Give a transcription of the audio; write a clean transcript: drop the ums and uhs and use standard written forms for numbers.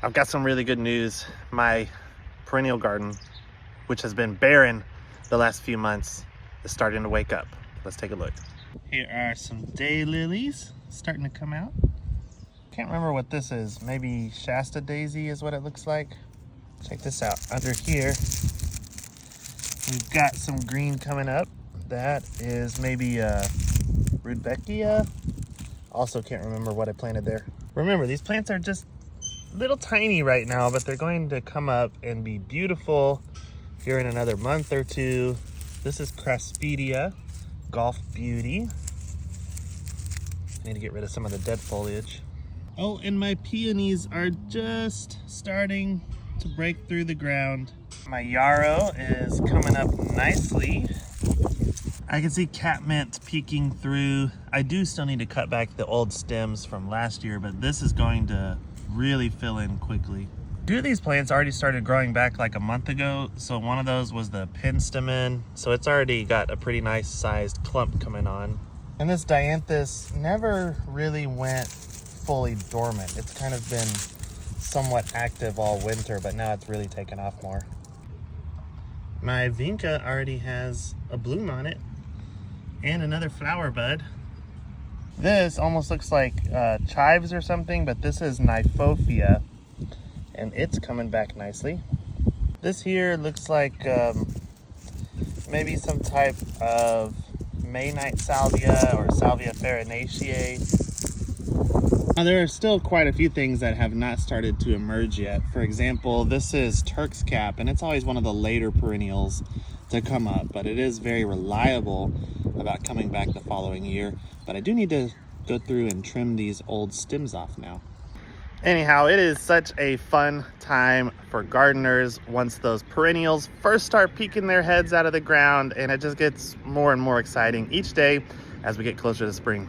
I've got some really good news. My perennial garden, which has been barren the last few months, is starting to wake up. Let's take a look. Here are some daylilies starting to come out. Can't remember what this is. Maybe Shasta daisy is what it looks like. Check this out. Under here, we've got some green coming up. That is maybe Rudbeckia. Also can't remember what I planted there. Remember, these plants are just little tiny right now, but they're going to come up and be beautiful here in another month or two. This is Craspedia, Golf Beauty. I need to get rid of some of the dead foliage. Oh, and my peonies are just starting to break through the ground. My yarrow is coming up nicely. I can see catmint peeking through. I do still need to cut back the old stems from last year, but this is going to really fill in quickly. Two of these plants already started growing back like a month ago. So one of those was the penstemon. So it's already got a pretty nice sized clump coming on. And this dianthus never really went fully dormant. It's kind of been somewhat active all winter, but now it's really taken off more. My vinca already has a bloom on it and another flower bud. This almost looks like chives or something, but this is Nyphophia, and it's coming back nicely. This here looks like maybe some type of Maynite salvia or Salvia farinaceae. Now, there are still quite a few things that have not started to emerge yet. For example, this is Turk's Cap, and it's always one of the later perennials to come up, but it is very reliable about coming back the following year. But I do need to go through and trim these old stems off now. Anyhow, it is such a fun time for gardeners once those perennials first start peeking their heads out of the ground, and it just gets more and more exciting each day as we get closer to spring.